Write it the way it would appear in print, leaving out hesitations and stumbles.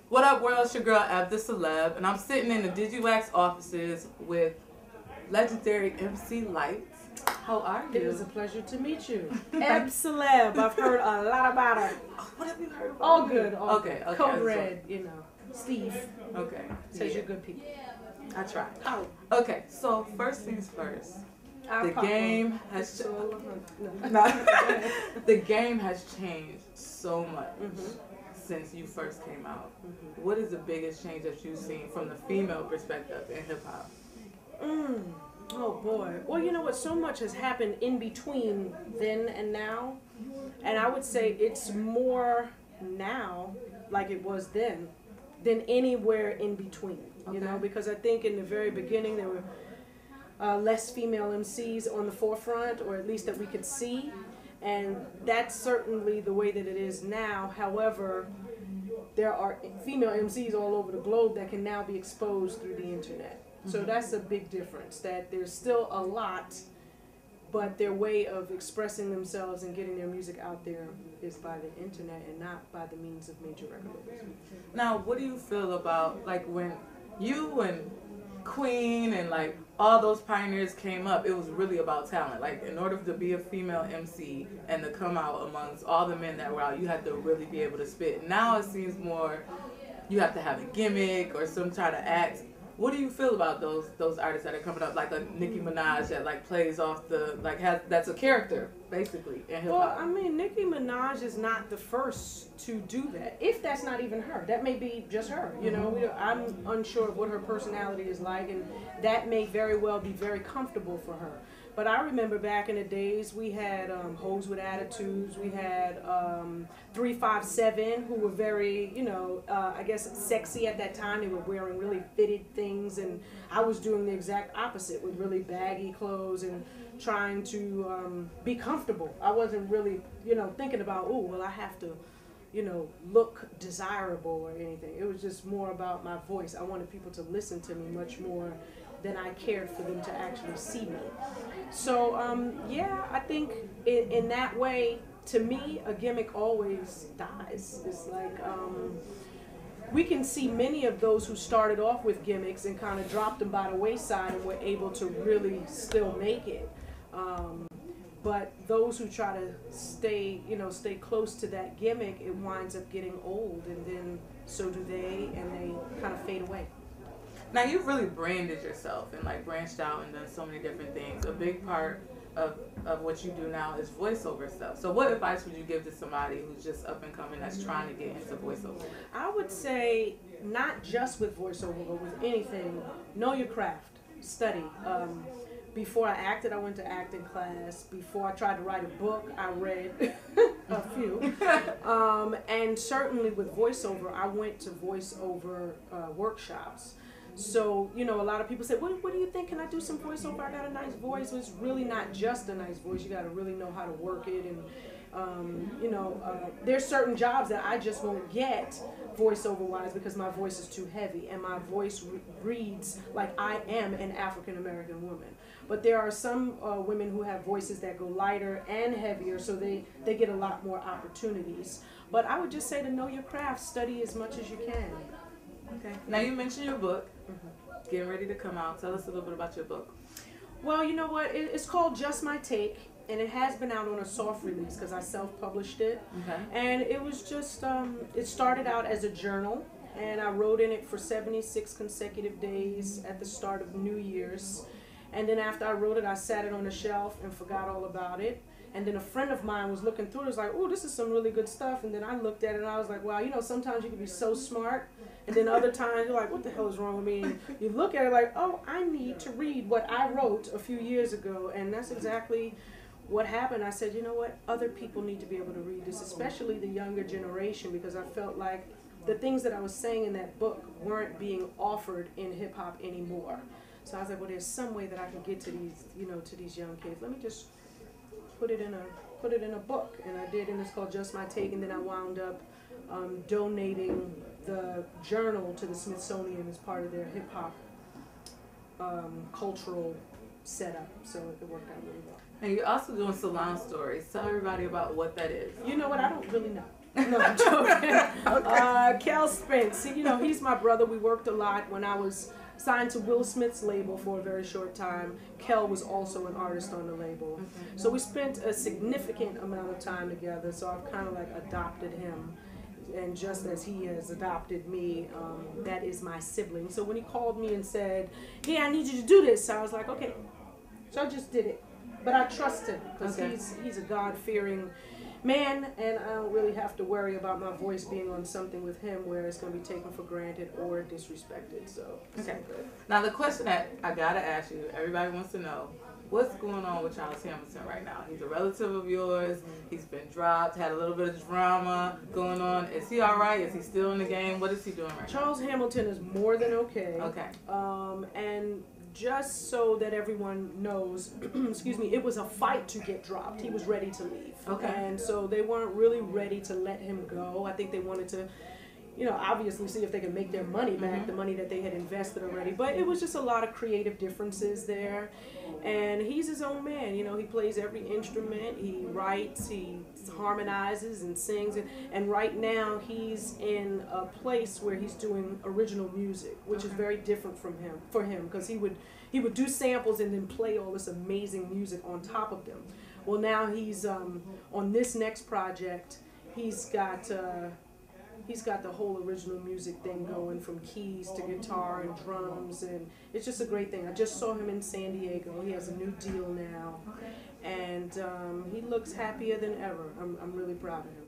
What up, world? It's your girl, Ab the Celeb, and I'm sitting in the DigiWax offices with legendary MC Lyte. How are you? It is a pleasure to meet you. Ab Celeb. I've heard a lot about her. What have you heard about All me? good. All Okay, good. okay. Code Red, you know. Steve Okay. says you're good people. I try. Oh. Okay, so first things first. The game has the game has changed so much since you first came out. What is the biggest change that you've seen from the female perspective in hip hop? Oh boy. Well, you know what? So much has happened in between then and now, and I would say it's more now, like it was then, than anywhere in between. You know, because I think in the very beginning there were less female MCs on the forefront, or at least that we could see, and that's certainly the way that it is now. However, there are female MCs all over the globe that can now be exposed through the internet. So that's a big difference, that there's still a lot, but their way of expressing themselves and getting their music out there is by the internet and not by the means of major record labels. Now, what do you feel about, like, when you and Queen and like all those pioneers came up, it was really about talent. Like, in order to be a female MC and to come out amongst all the men that were out, you had to really be able to spit. Now it seems more you have to have a gimmick or some kind of act. What do you feel about those artists that are coming up, like a Nicki Minaj that like plays off the that's a character basically in hip hop? Well, I mean, Nicki Minaj is not the first to do that. If that's not even her, that may be just her. You know, I'm unsure of what her personality is like, and that may very well be very comfortable for her. But I remember back in the days, we had Hoes with Attitudes, we had 357, who were very, you know, I guess sexy at that time. They were wearing really fitted things, and I was doing the exact opposite with really baggy clothes and trying to be comfortable. I wasn't really, you know, thinking about, oh, well, I have to, you know, look desirable or anything. It was just more about my voice. I wanted people to listen to me much more than I cared for them to actually see me. So, yeah, I think in that way, to me, a gimmick always dies. It's like, we can see many of those who started off with gimmicks and kind of dropped them by the wayside and were able to really still make it. But those who try to stay close to that gimmick, it winds up getting old, and then so do they, and they kind of fade away. Now, you've really branded yourself and like branched out and done so many different things. A big part of what you do now is voiceover stuff. So what advice would you give to somebody who's just up and coming that's trying to get into voiceover? I would say not just with voiceover, but with anything, know your craft, study. Before I acted, I went to acting class. Before I tried to write a book, I read a few. And certainly with voiceover, I went to voiceover workshops. So, you know, a lot of people say, what do you think? Can I do some voiceover? I got a nice voice. It's really not just a nice voice. You got to really know how to work it. And, you know, there's certain jobs that I just won't get voiceover-wise because my voice is too heavy and my voice reads like I am an African-American woman. But there are some women who have voices that go lighter and heavier, so they get a lot more opportunities. But I would just say to know your craft, study as much as you can. Okay. Now, you mentioned your book, getting ready to come out. Tell us a little bit about your book. Well, you know what? It's called Just My Take, and it has been out on a soft release because I self-published it. Okay. And it was just, it started out as a journal, and I wrote in it for 76 consecutive days at the start of New Year's. And then after I wrote it, I sat it on the shelf and forgot all about it. And then a friend of mine was looking through it, was like, oh, this is some really good stuff. And then I looked at it and I was like, wow, you know, sometimes you can be so smart. And then other times you're like, what the hell is wrong with me? And you look at it like, oh, I need to read what I wrote a few years ago. And that's exactly what happened. I said, you know what, other people need to be able to read this, especially the younger generation, because I felt like the things that I was saying in that book weren't being offered in hip hop anymore. So I was like, well, there's some way that I can get to these, you know, to these young kids. Let me just put it in a book, and I did, and it's called Just My Take. And then I wound up donating the journal to the Smithsonian as part of their hip hop cultural setup. So it worked out really well. And you're also doing salon stories. Tell everybody about what that is. You know what? I don't really know. No, I'm joking. Kel Spence, he's my brother. We worked a lot. When I was signed to Will Smith's label for a very short time, Kel was also an artist on the label. So we spent a significant amount of time together, so I've kind of like adopted him. And just as he has adopted me, that is my sibling. So when he called me and said, "Hey, I need you to do this," I was like, okay. So I just did it. But I trust him because he's a God-fearing man, and I don't really have to worry about my voice being on something with him where it's going to be taken for granted or disrespected. So it's all good. Now the question that I gotta ask you, everybody wants to know, what's going on with Charles Hamilton right now? He's a relative of yours. He's been dropped, had a little bit of drama going on. Is he all right? Is he still in the game? What is he doing right now? Charles Hamilton is more than okay. Okay. And just so that everyone knows, excuse me, it was a fight to get dropped. He was ready to leave. Okay. And so they weren't really ready to let him go. I think they wanted to, obviously see if they could make their money back, the money that they had invested already. But it was just a lot of creative differences there. And he's his own man. He plays every instrument. He writes, he harmonizes and sings. And right now he's in a place where he's doing original music, which is very different for him, because he would do samples and then play all this amazing music on top of them. Well, now he's on this next project. He's got the whole original music thing going, from keys to guitar and drums, and it's just a great thing. I just saw him in San Diego. He has a new deal now, and he looks happier than ever. I'm really proud of him.